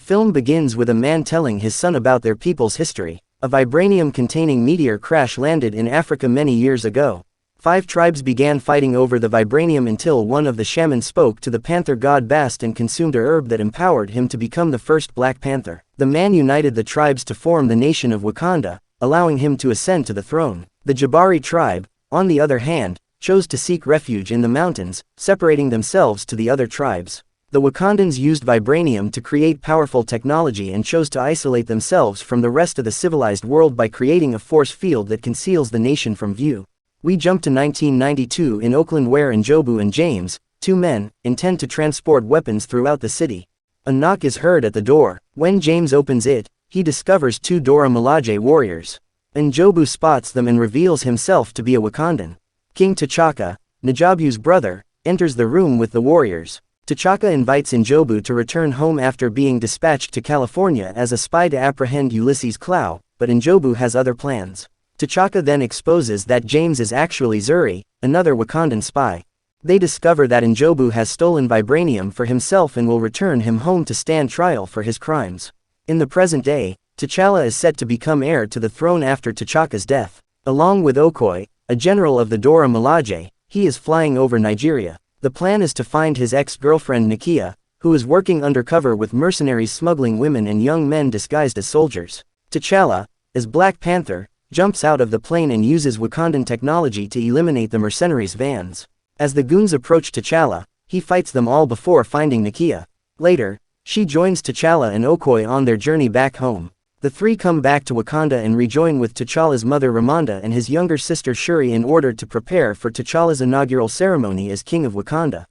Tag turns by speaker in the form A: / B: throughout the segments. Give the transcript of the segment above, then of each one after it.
A: film begins with a man telling his son about their people's history. A vibranium-containing meteor crash landed in Africa many years ago. 5 tribes began fighting over the vibranium until one of the shamans spoke to the panther god Bast and consumed a herb that empowered him to become the first Black Panther. The man united the tribes to form the nation of Wakanda, allowing him to ascend to the throne. The Jabari tribe, on the other hand, chose to seek refuge in the mountains, separating themselves to the other tribes. The Wakandans used vibranium to create powerful technology and chose to isolate themselves from the rest of the civilized world by creating a force field that conceals the nation from view. We jump to 1992 in Oakland where Njobu and James, 2 men, intend to transport weapons throughout the city. A knock is heard at the door. When James opens it, he discovers 2 Dora Milaje warriors. Njobu spots them and reveals himself to be a Wakandan. King T'Chaka, Njobu's brother, enters the room with the warriors. T'Chaka invites Njobu to return home after being dispatched to California as a spy to apprehend Ulysses Clow, but Njobu has other plans. T'Chaka then exposes that James is actually Zuri, another Wakandan spy. They discover that Njobu has stolen vibranium for himself and will return him home to stand trial for his crimes. In the present day, T'Challa is set to become heir to the throne after T'Chaka's death. Along with Okoye, a general of the Dora Milaje, he is flying over Nigeria. The plan is to find his ex-girlfriend Nakia, who is working undercover with mercenaries smuggling women and young men disguised as soldiers. T'Challa, as Black Panther, jumps out of the plane and uses Wakandan technology to eliminate the mercenaries' vans. As the goons approach T'Challa, he fights them all before finding Nakia. Later, she joins T'Challa and Okoye on their journey back home. The 3 come back to Wakanda and rejoin with T'Challa's mother Ramonda and his younger sister Shuri in order to prepare for T'Challa's inaugural ceremony as King of Wakanda.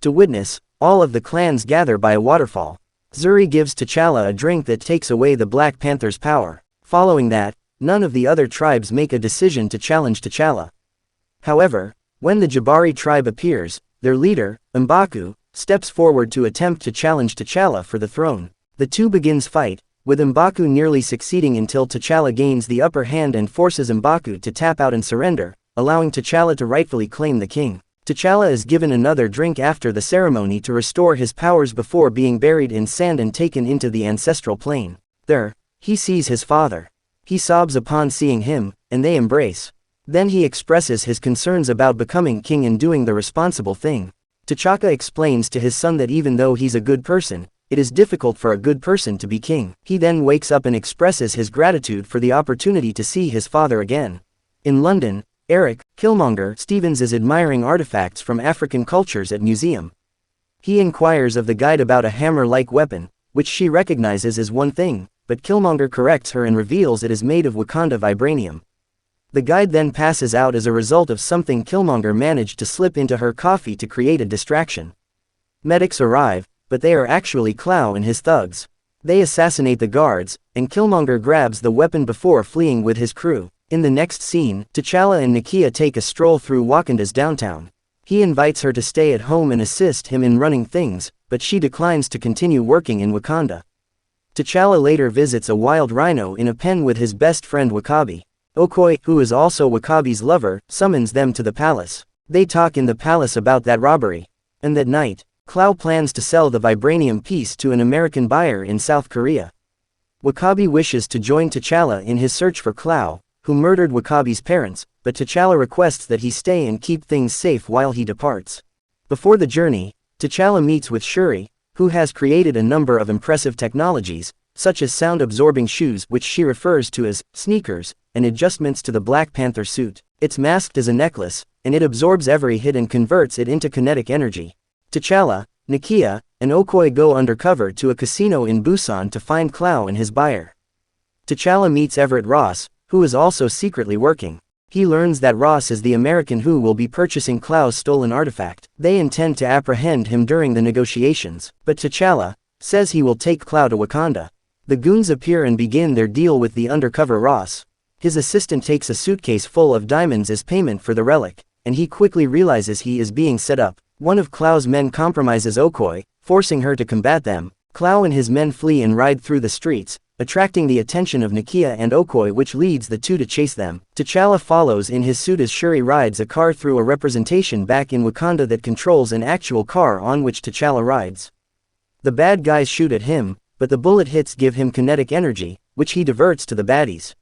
A: To witness, all of the clans gather by a waterfall. Zuri gives T'Challa a drink that takes away the Black Panther's power. Following that, none of the other tribes make a decision to challenge T'Challa. However, when the Jabari tribe appears, their leader, M'Baku, steps forward to attempt to challenge T'Challa for the throne. The 2 begins fight, with M'Baku nearly succeeding until T'Challa gains the upper hand and forces M'Baku to tap out and surrender, allowing T'Challa to rightfully claim the king. T'Challa is given another drink after the ceremony to restore his powers before being buried in sand and taken into the ancestral plane. There, he sees his father. He sobs upon seeing him, and they embrace. Then he expresses his concerns about becoming king and doing the responsible thing. T'Chaka explains to his son that even though he's a good person, it is difficult for a good person to be king. He then wakes up and expresses his gratitude for the opportunity to see his father again. In London, Eric Killmonger Stevens is admiring artifacts from African cultures at museum. He inquires of the guide about a hammer-like weapon, which she recognizes as one thing, but Killmonger corrects her and reveals it is made of Wakanda vibranium. The guide then passes out as a result of something Killmonger managed to slip into her coffee to create a distraction. Medics arrive, but they are actually Clow and his thugs. They assassinate the guards, and Killmonger grabs the weapon before fleeing with his crew. In the next scene, T'Challa and Nakia take a stroll through Wakanda's downtown. He invites her to stay at home and assist him in running things, but she declines to continue working in Wakanda. T'Challa later visits a wild rhino in a pen with his best friend Wakabi. Okoye, who is also Wakabi's lover, summons them to the palace. They talk in the palace about that robbery. And that night, Clow plans to sell the vibranium piece to an American buyer in South Korea. Wakabi wishes to join T'Challa in his search for Clow, who murdered Wakabi's parents, but T'Challa requests that he stay and keep things safe while he departs. Before the journey, T'Challa meets with Shuri, who has created a number of impressive technologies, such as sound-absorbing shoes which she refers to as sneakers, and adjustments to the Black Panther suit. It's masked as a necklace, and it absorbs every hit and converts it into kinetic energy. T'Challa, Nakia, and Okoye go undercover to a casino in Busan to find Clow and his buyer. T'Challa meets Everett Ross, who is also secretly working. He learns that Ross is the American who will be purchasing Clow's stolen artifact. They intend to apprehend him during the negotiations, but T'Challa says he will take Clow to Wakanda. The goons appear and begin their deal with the undercover Ross. His assistant takes a suitcase full of diamonds as payment for the relic, and he quickly realizes he is being set up. One of Clow's men compromises Okoye, forcing her to combat them. Clow and his men flee and ride through the streets, attracting the attention of Nakia and Okoye, which leads the two to chase them. T'Challa follows in his suit as Shuri rides a car through a representation back in Wakanda that controls an actual car on which T'Challa rides. The bad guys shoot at him, but the bullet hits give him kinetic energy, which he diverts to the baddies.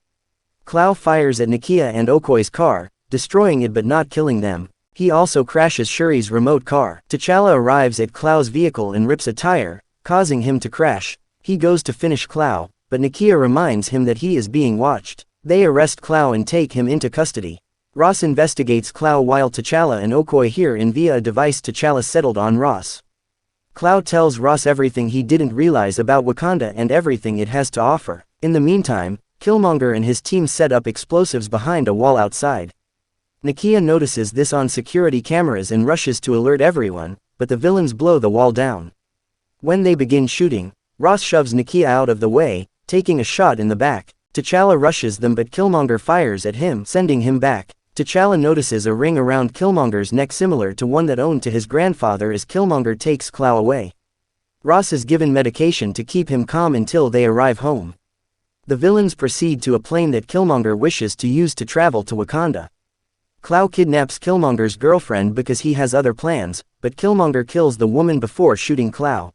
A: Clow fires at Nakia and Okoye's car, destroying it but not killing them. He also crashes Shuri's remote car. T'Challa arrives at Clow's vehicle and rips a tire, causing him to crash. He goes to finish Clow, but Nakia reminds him that he is being watched. They arrest Clow and take him into custody. Ross investigates Clow while T'Challa and Okoye hear in via a device T'Challa settled on Ross. Clow tells Ross everything he didn't realize about Wakanda and everything it has to offer. In the meantime, Killmonger and his team set up explosives behind a wall outside. Nakia notices this on security cameras and rushes to alert everyone, but the villains blow the wall down. When they begin shooting, Ross shoves Nakia out of the way, taking a shot in the back. T'Challa rushes them but Killmonger fires at him, sending him back. T'Challa notices a ring around Killmonger's neck similar to one that owned to his grandfather as Killmonger takes Clow away. Ross is given medication to keep him calm until they arrive home. The villains proceed to a plane that Killmonger wishes to use to travel to Wakanda. Clow kidnaps Killmonger's girlfriend because he has other plans, but Killmonger kills the woman before shooting Clow.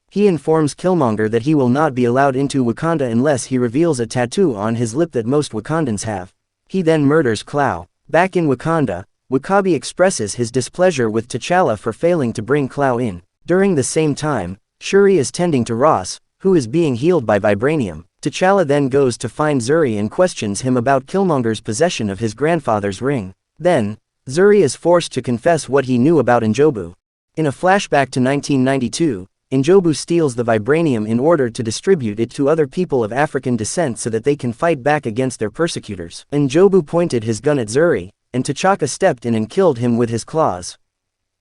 A: He informs Killmonger that he will not be allowed into Wakanda unless he reveals a tattoo on his lip that most Wakandans have. He then murders Clow. Back in Wakanda, W'Kabi expresses his displeasure with T'Challa for failing to bring Clow in. During the same time, Shuri is tending to Ross, who is being healed by vibranium. T'Challa then goes to find Zuri and questions him about Killmonger's possession of his grandfather's ring. Then, Zuri is forced to confess what he knew about N'Jobu. In a flashback to 1992, N'Jobu steals the vibranium in order to distribute it to other people of African descent so that they can fight back against their persecutors. N'Jobu pointed his gun at Zuri, and T'Chaka stepped in and killed him with his claws.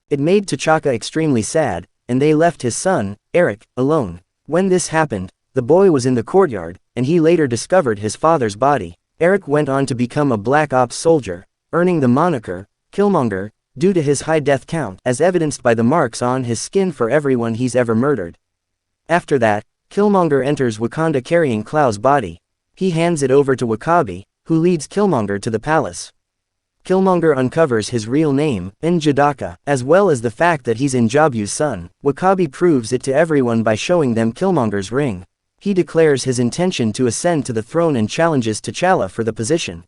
A: It made T'Chaka extremely sad, and they left his son, Eric, alone. When this happened, the boy was in the courtyard, and he later discovered his father's body. Eric went on to become a Black Ops soldier, earning the moniker, Killmonger, due to his high death count, as evidenced by the marks on his skin for everyone he's ever murdered. After that, Killmonger enters Wakanda carrying Clow's body. He hands it over to W'Kabi, who leads Killmonger to the palace. Killmonger uncovers his real name, N'Jadaka, as well as the fact that he's N'Jobu's son. W'Kabi proves it to everyone by showing them Killmonger's ring. He declares his intention to ascend to the throne and challenges T'Challa for the position.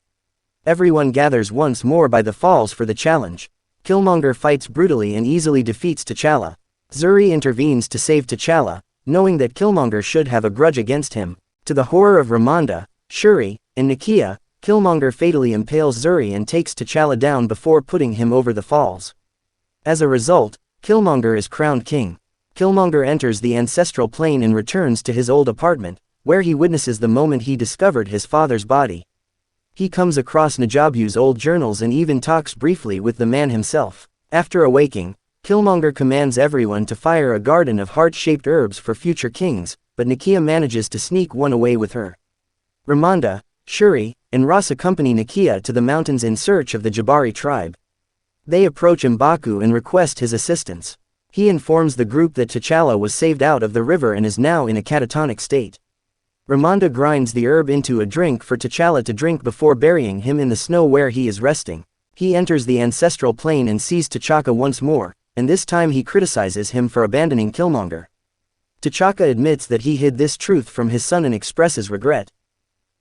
A: Everyone gathers once more by the falls for the challenge. Killmonger fights brutally and easily defeats T'Challa. Zuri intervenes to save T'Challa, knowing that Killmonger should have a grudge against him. To the horror of Ramonda, Shuri, and Nakia, Killmonger fatally impales Zuri and takes T'Challa down before putting him over the falls. As a result, Killmonger is crowned king. Killmonger enters the ancestral plane and returns to his old apartment, where he witnesses the moment he discovered his father's body. He comes across N'Jobu's old journals and even talks briefly with the man himself. After awaking, Killmonger commands everyone to fire a garden of heart-shaped herbs for future kings, but Nakia manages to sneak one away with her. Ramonda, Shuri, and Ross accompany Nakia to the mountains in search of the Jabari tribe. They approach M'Baku and request his assistance. He informs the group that T'Challa was saved out of the river and is now in a catatonic state. Ramonda grinds the herb into a drink for T'Challa to drink before burying him in the snow where he is resting. He enters the ancestral plane and sees T'Chaka once more, and this time he criticizes him for abandoning Killmonger. T'Chaka admits that he hid this truth from his son and expresses regret.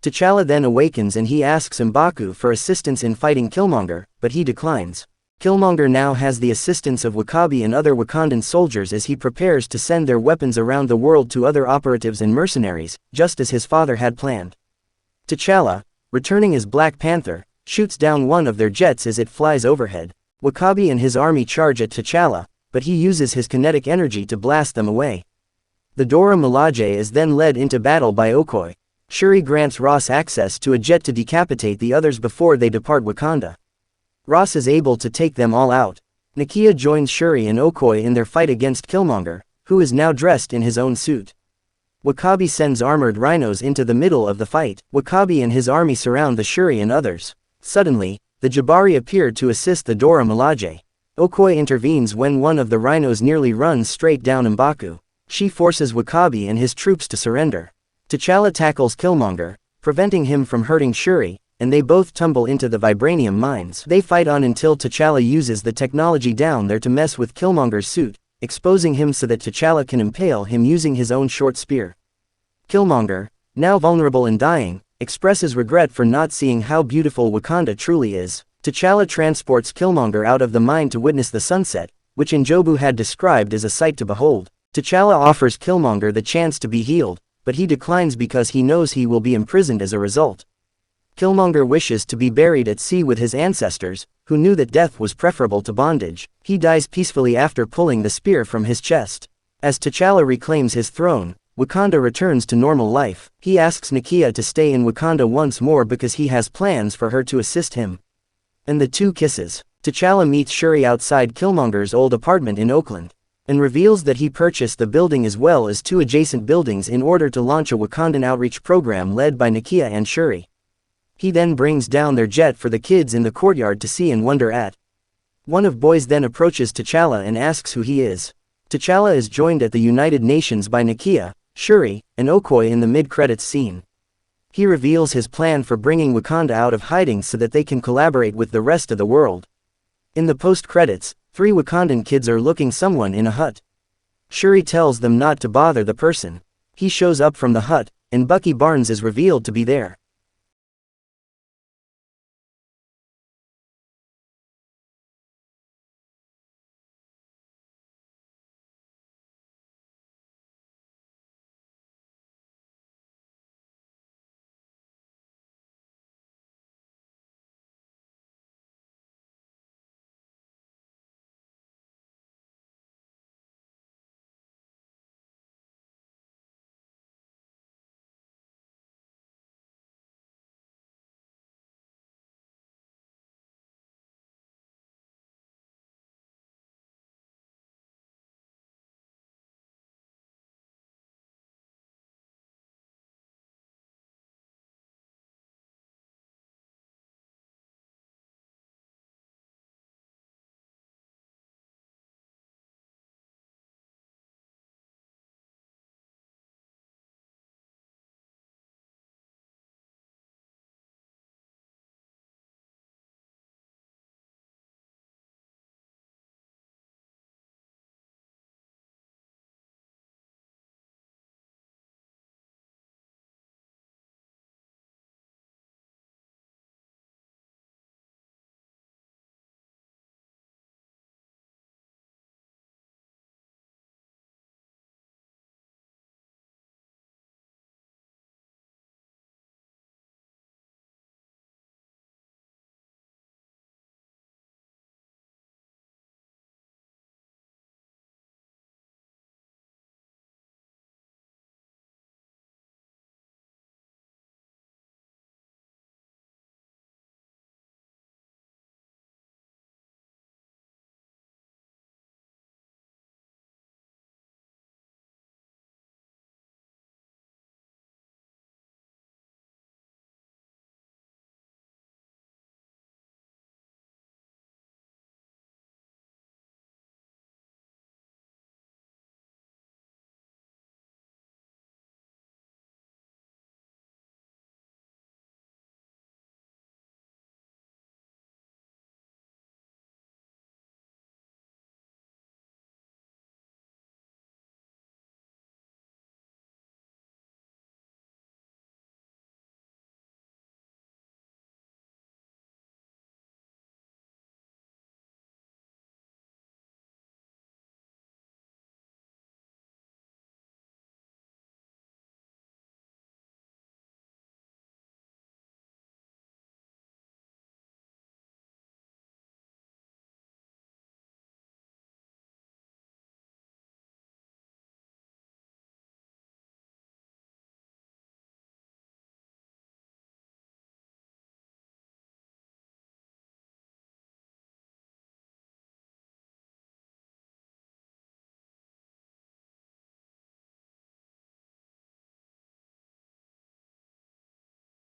A: T'Challa then awakens and he asks M'Baku for assistance in fighting Killmonger, but he declines. Killmonger now has the assistance of W'Kabi and other Wakandan soldiers as he prepares to send their weapons around the world to other operatives and mercenaries, just as his father had planned. T'Challa, returning as Black Panther, shoots down one of their jets as it flies overhead. W'Kabi and his army charge at T'Challa, but he uses his kinetic energy to blast them away. The Dora Milaje is then led into battle by Okoye. Shuri grants Ross access to a jet to decapitate the others before they depart Wakanda. Ross is able to take them all out. Nakia joins Shuri and Okoye in their fight against Killmonger, who is now dressed in his own suit. W'Kabi sends armored rhinos into the middle of the fight. W'Kabi and his army surround the Shuri and others. Suddenly, the Jabari appear to assist the Dora Milaje. Okoye intervenes when one of the rhinos nearly runs straight down M'Baku. She forces W'Kabi and his troops to surrender. T'Challa tackles Killmonger, preventing him from hurting Shuri, and they both tumble into the vibranium mines. They fight on until T'Challa uses the technology down there to mess with Killmonger's suit, exposing him so that T'Challa can impale him using his own short spear. Killmonger, now vulnerable and dying, expresses regret for not seeing how beautiful Wakanda truly is. T'Challa transports Killmonger out of the mine to witness the sunset, which Njobu had described as a sight to behold. T'Challa offers Killmonger the chance to be healed, but he declines because he knows he will be imprisoned as a result. Killmonger wishes to be buried at sea with his ancestors, who knew that death was preferable to bondage. He dies peacefully after pulling the spear from his chest. As T'Challa reclaims his throne, Wakanda returns to normal life. He asks Nakia to stay in Wakanda once more because he has plans for her to assist him. And the two kisses. T'Challa meets Shuri outside Killmonger's old apartment in Oakland, and reveals that he purchased the building as well as two adjacent buildings in order to launch a Wakandan outreach program led by Nakia and Shuri. He then brings down their jet for the kids in the courtyard to see and wonder at. One of boys then approaches T'Challa and asks who he is. T'Challa is joined at the United Nations by Nakia, Shuri, and Okoye in the mid-credits scene. He reveals his plan for bringing Wakanda out of hiding so that they can collaborate with the rest of the world. In the post-credits, 3 Wakandan kids are looking someone in a hut. Shuri tells them not to bother the person. He shows up from the hut, and Bucky Barnes is revealed to be there.